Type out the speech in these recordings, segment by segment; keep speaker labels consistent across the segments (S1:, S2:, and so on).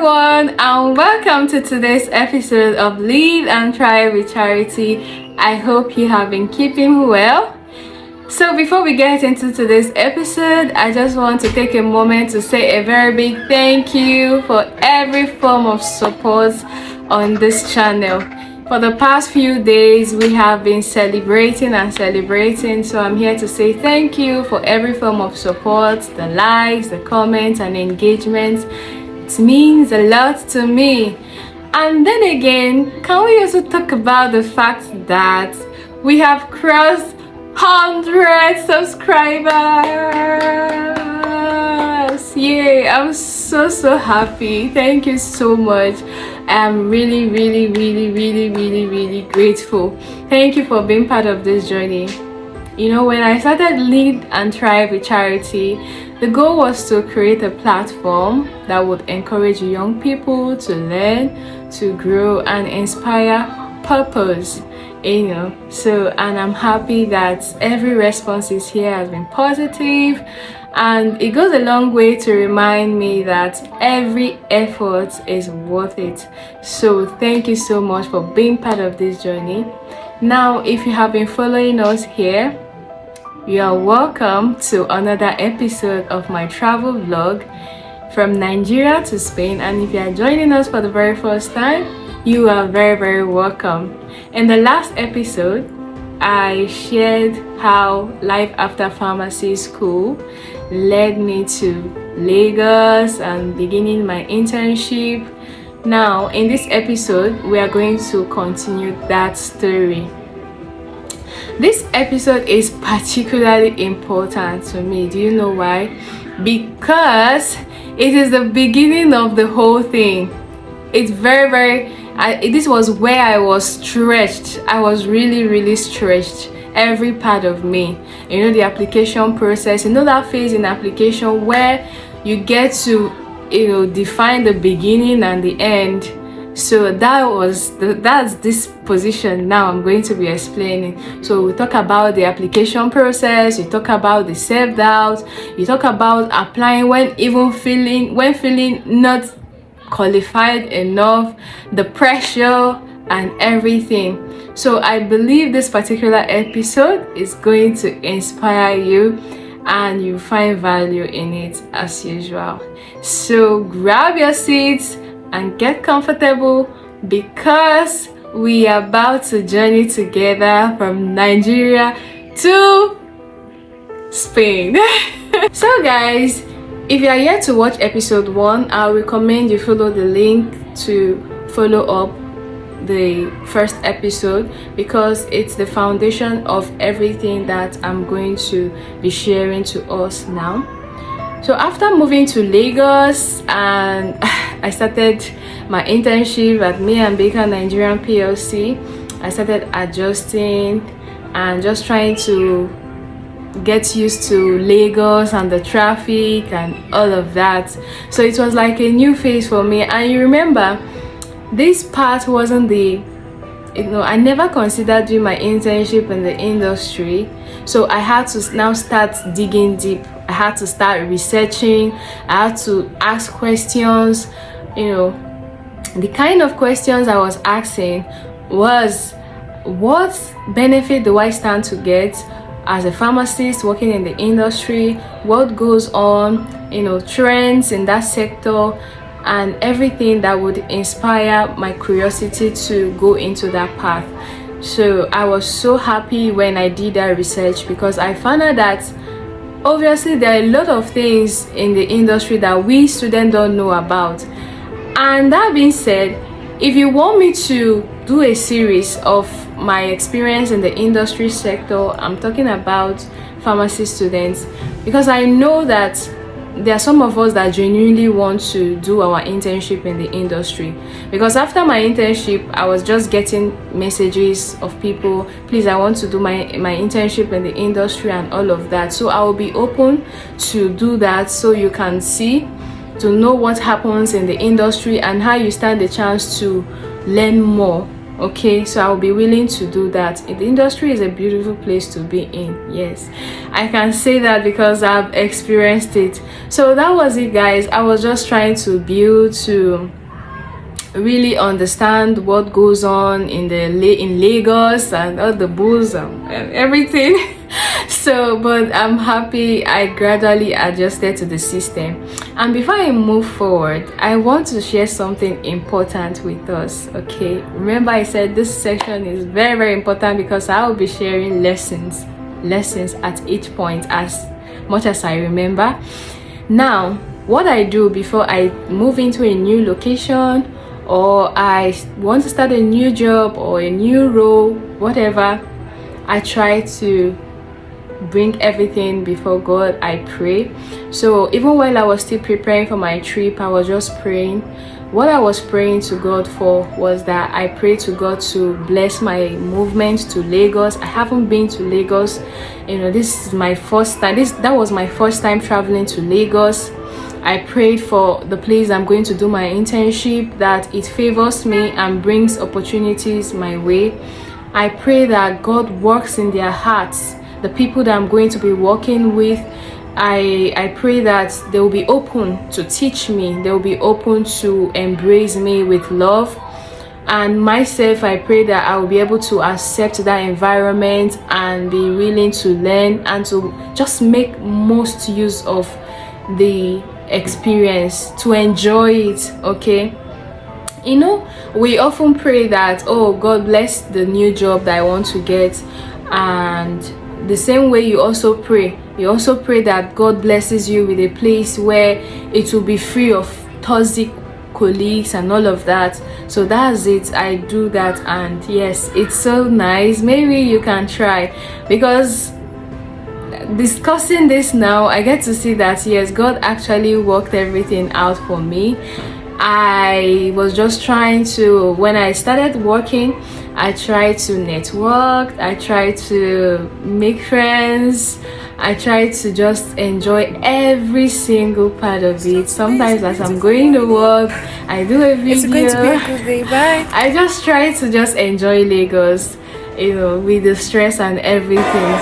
S1: everyone, and welcome to today's episode of Live and Try with Charity. I hope you have been keeping well. So before we get into today's episode, I just want to take a moment to say a very big thank you for every form of support on this channel. For the past few days, we have been celebrating, so I'm here to say thank you for every form of support, the likes, the comments, and engagement. It means a lot to me. And then again, can we also talk about the fact that we have crossed 100 subscribers? Yay! I'm so happy. Thank you so much. I'm really grateful. Thank you for being part of this journey. You know, when I started Lead and Thrive with Charity, the goal was to create a platform that would encourage young people to learn, to grow, and inspire purpose. And I'm happy that every response here has been positive, and it goes a long way to remind me that every effort is worth it. So thank you so much for being part of this journey. Now, if you have been following us here, you are welcome to another episode of my travel vlog from Nigeria to Spain. And if you are joining us for the very first time, you are very welcome. In the last episode, I shared how life after pharmacy school led me to Lagos and beginning my internship. Now, in this episode, we are going to continue that story. This episode is particularly important to me. Do you know why? Because it is the beginning of the whole thing. It's this was where I was stretched. I was really stretched. Every part of me. You know, the application process. You know that phase in application where you get to, define the beginning and the end. So that's this position now I'm going to be explaining. So we talk about the application process, you talk about the self-doubt, you talk about applying when feeling not qualified enough, the pressure and everything. So I believe this particular episode is going to inspire you and you find value in it as usual. So grab your seats and get comfortable, because we are about to journey together from Nigeria to Spain. So guys, if you are yet to watch episode 1, I recommend you follow the link to follow up the first episode, because it's the foundation of everything that I'm going to be sharing to us now. So after moving to Lagos, and I started my internship at Me and Baker Nigerian PLC, I started adjusting and just trying to get used to Lagos and the traffic and all of that. So it was like a new phase for me. And you remember, this part wasn't I never considered doing my internship in the industry. So I had to now start digging deep. I had to start researching. I had to ask questions. The kind of questions I was asking was, what benefit do I stand to get as a pharmacist working in the industry? What goes on, trends in that sector, and everything that would inspire my curiosity to go into that path. So I was so happy when I did that research, because I found out that obviously there are a lot of things in the industry that we students don't know about. And that being said, if you want me to do a series of my experience in the industry sector, I'm talking about pharmacy students, because I know that there are some of us that genuinely want to do our internship in the industry. Because after my internship, I was just getting messages of people, please, I want to do my internship in the industry and all of that. So I will be open to do that, so you can see, to know what happens in the industry and how you stand a chance to learn more Okay, so I'll be willing to do that. The industry is a beautiful place to be in. Yes, I can say that because I've experienced it. So that was it, guys. I was just trying to build to really understand what goes on in Lagos and all the bulls and everything. So but I'm happy I gradually adjusted to the system. And before I move forward, I want to share something important with us. Okay, remember I said this section is very, very important because I will be sharing lessons at each point as much as I remember. Now, what I do before I move into a new location, or I want to start a new job or a new role, whatever, I try to bring everything before God. I pray. So even while I was still preparing for my trip, I was just praying. What I was praying to God for was that I prayed to God to bless my movement to Lagos. I haven't been to Lagos, you know, this is my first time. That was my first time traveling to Lagos. I prayed for the place I'm going to do my internship, that it favors me and brings opportunities my way. I pray that God works in their hearts, the people that I'm going to be working with. I pray that they will be open to teach me, they will be open to embrace me with love. And myself, I pray that I will be able to accept that environment and be willing to learn and to just make most use of the experience, to enjoy it. Okay, you know, we often pray that, oh, God bless the new job that I want to get, and the same way you also pray that God blesses you with a place where it will be free of toxic colleagues and all of that. So that's it. I do that, and yes, it's so nice. Maybe you can try, because discussing this now, I get to see that yes, God actually worked everything out for me. I was just trying to, when I started working, I tried to network, I tried to make friends, I tried to just enjoy every single part of it. Sometimes as I'm going to work, I do a video. It's going to be a good day. Bye. I just try to just enjoy Lagos, you know, with the stress and everything.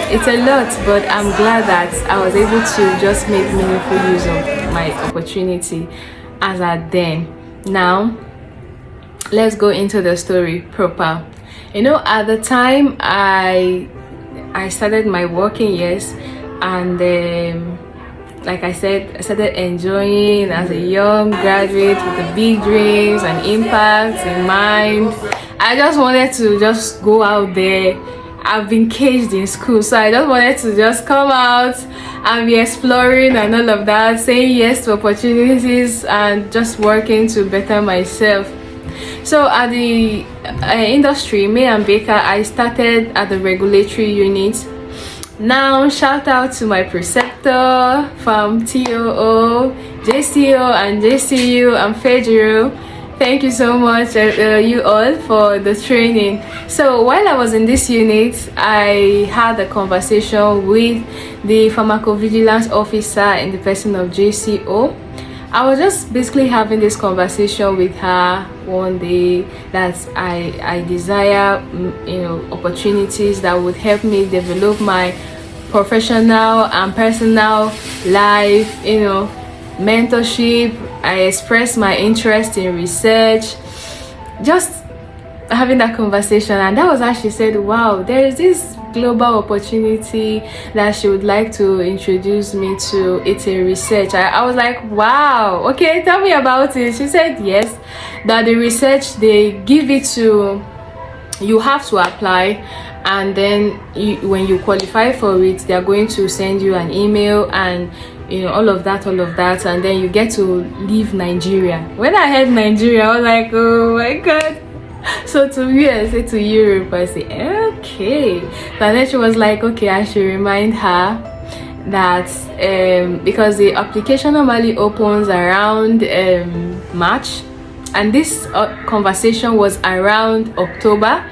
S1: It's a lot, but I'm glad that I was able to just make meaningful use of my opportunity as at then. Now, let's go into the story proper. You know, at the time I started my working years, and like I said, I started enjoying as a young graduate with the big dreams and impact in mind. I just wanted to just go out there. I've been caged in school, so I just wanted to just come out and be exploring and all of that, saying yes to opportunities and just working to better myself. So at the industry, May and Baker, I started at the regulatory unit. Now, shout out to my preceptor from TOO, JCO and JCU and Federal. Thank you so much, you all, for the training. So while I was in this unit, I had a conversation with the pharmacovigilance officer in the person of JCO. I was just basically having this conversation with her one day that I desire, you know, opportunities that would help me develop my professional and personal life, you know, mentorship. I expressed my interest in research, just having that conversation, and that was how she said, wow, there is this global opportunity that she would like to introduce me to. It's a research. I was like, wow, okay, tell me about it. She said yes, that the research, they give it to you, have to apply, and then when you qualify for it, they are going to send you an email and, you know, all of that, and then you get to leave Nigeria. When I heard Nigeria, I was like, oh my god. So to me, I say to Europe, I say okay. But then she was like, okay, I should remind her that because the application normally opens around March, and this conversation was around October.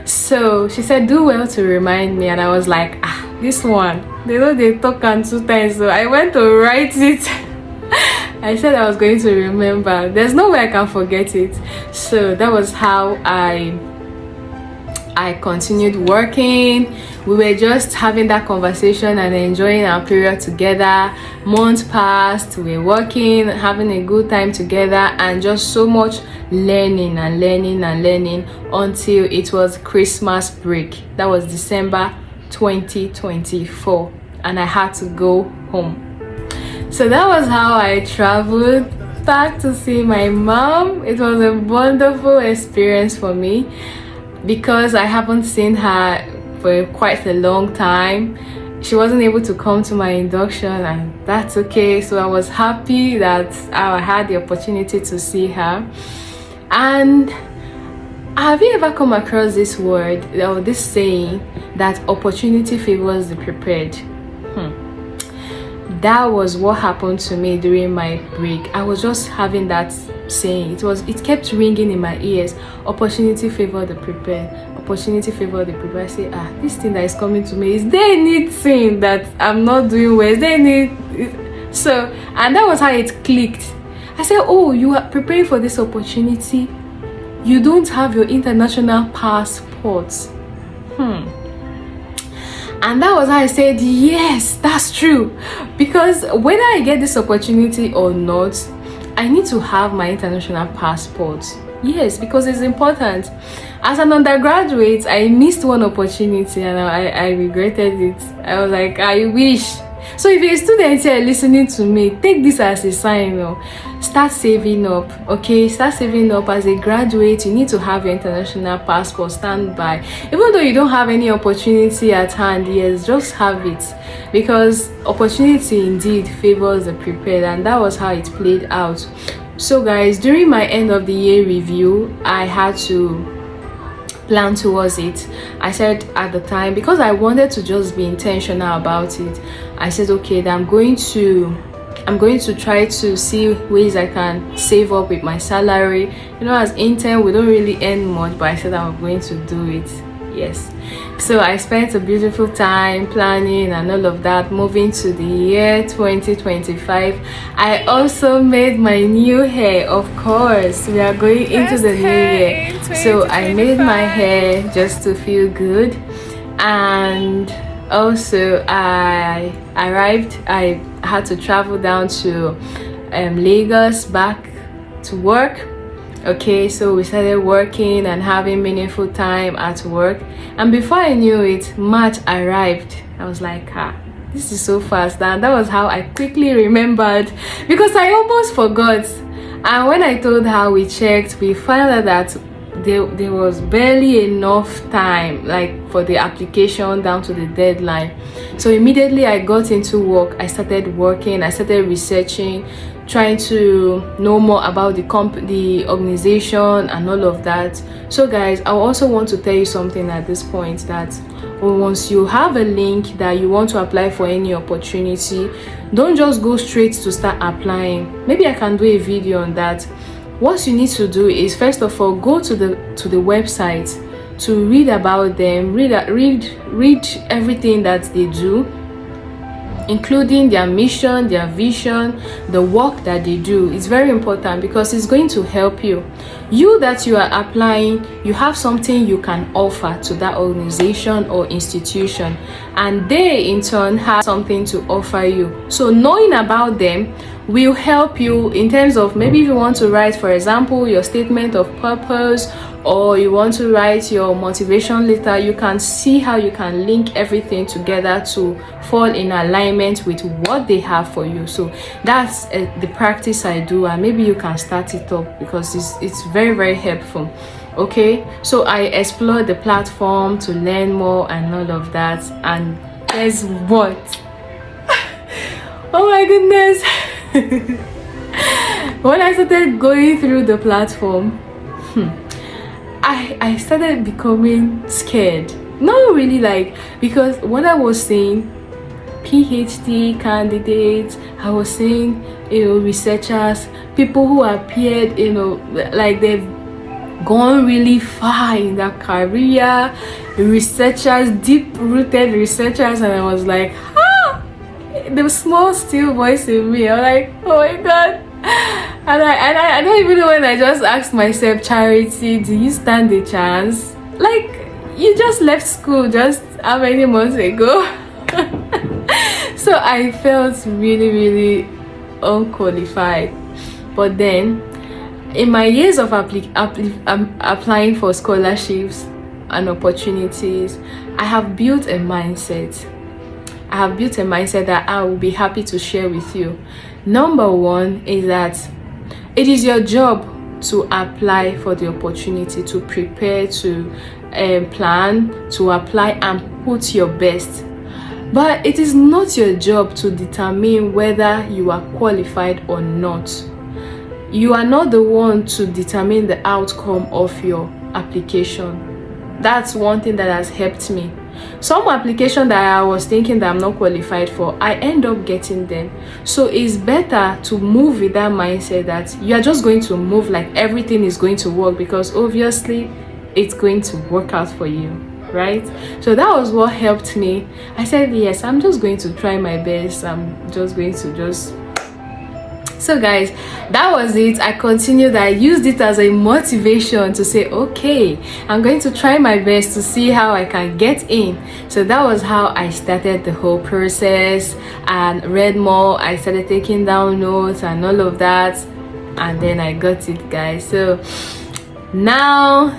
S1: So she said, do well to remind me. And I was like, this one, they know they talk on 2 times, so I went to write it I said I was going to remember. There's no way I can forget it. So that was how I continued working. We were just having that conversation and enjoying our period together. Months passed, we were working, having a good time together, and just so much learning and learning and learning until it was Christmas break. That was December 2024, and I had to go home. So that was how I traveled back to see my mom. It was a wonderful experience for me, because I haven't seen her for quite a long time. She wasn't able to come to my induction, and that's okay. So I was happy that I had the opportunity to see her. And have you ever come across this word or this saying that opportunity favors the prepared? That was what happened to me during my break. I was just having that saying. It kept ringing in my ears. Opportunity favor the prepared. Opportunity favor the prepared. I say, this thing that is coming to me, is there anything that I'm not doing well? Is there any? So, and that was how it clicked. I said, oh, you are preparing for this opportunity. You don't have your international passport. And that was how I said, yes, that's true. Because whether I get this opportunity or not, I need to have my international passport. Yes, because it's important. As an undergraduate, I missed one opportunity and I regretted it. I was like, I wish. So if you're a student here listening to me, take this as a sign. Start saving up, okay? Start saving up. As a graduate, you need to have your international passport standby. Even though you don't have any opportunity at hand, yes, just have it, because opportunity indeed favors the prepared, and that was how it played out. So guys, during my end of the year review, I had to plan towards it. I said at the time, because I wanted to just be intentional about it, I said, okay, then I'm going to try to see ways I can save up with my salary. As intern, we don't really earn much, but I said I'm going to do it. Yes. So I spent a beautiful time planning and all of that. Moving to the year 2025, I also made my new hair. Of course, we are going into the new year. So I made my hair just to feel good. And also I arrived. I had to travel down to Lagos back to work. Okay, so we started working and having meaningful time at work, and before I knew it, March arrived. I was like, this is so fast. And that was how I quickly remembered, because I almost forgot. And when I told her, we checked, we found out that there was barely enough time, like, for the application down to the deadline. So immediately I got into work. I started working, I started researching, trying to know more about the organization and all of that. So guys, I also want to tell you something at this point, that once you have a link that you want to apply for any opportunity, don't just go straight to start applying. Maybe I can do a video on that. What you need to do is, first of all, go to the website to read about them, read everything that they do, including their mission, their vision, the work that they do. It's very important, because it's going to help you. You that you are applying, you have something you can offer to that organization or institution, and they in turn have something to offer you. So knowing about them will help you in terms of, maybe if you want to write, for example, your statement of purpose, or you want to write your motivation letter, you can see how you can link everything together to fall in alignment with what they have for you. So that's the practice I do, and maybe you can start it up, because it's very, very helpful. Okay, so I explored the platform to learn more and all of that, and guess what? Oh my goodness. When I started going through the platform, I started becoming scared. Not really, like, because what I was saying, PhD candidates, I was saying, researchers, people who appeared, like they've gone really far in their career, researchers, deep-rooted researchers, and I was like, the small still voice in me, I'm like, oh my god, I don't even know when I just asked myself, Charity, do you stand a chance? Like, you just left school just how many months ago? So I felt really unqualified. But then, in my years of applying for scholarships and opportunities, I have built a mindset. I have built a mindset that I will be happy to share with you. Number one is that it is your job to apply for the opportunity, to prepare, to plan, to apply and put your best. But it is not your job to determine whether you are qualified or not. You are not the one to determine the outcome of your application. That's one thing that has helped me. Some application that I was thinking that I'm not qualified for, I end up getting them. So it's better to move with that mindset that you are just going to move like everything is going to work, because obviously it's going to work out for you, right? So that was what helped me. I said, yes, I'm just going to try my best. I'm just going to So guys, that was it. I continued. I used it as a motivation to say, okay, I'm going to try my best to see how I can get in. So that was how I started the whole process and read more. I started taking down notes and all of that, and then I got it, guys. So now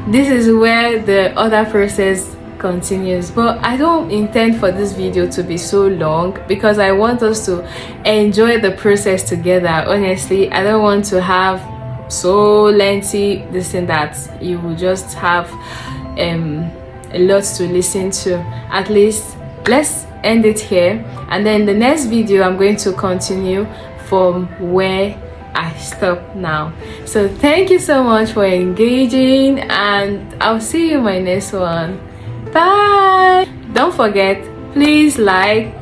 S1: this is where the other process continues, but I don't intend for this video to be so long because I want us to enjoy the process together. Honestly, I don't want to have so lengthy this and that you will just have a lot to listen to. At least let's end it here, and then the next video I'm going to continue from where I stop now. So thank you so much for engaging, and I'll see you in my next one. Bye. Don't forget, please like,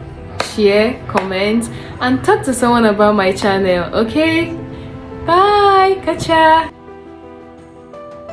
S1: share, comment, and talk to someone about my channel. Okay, bye. Catch ya.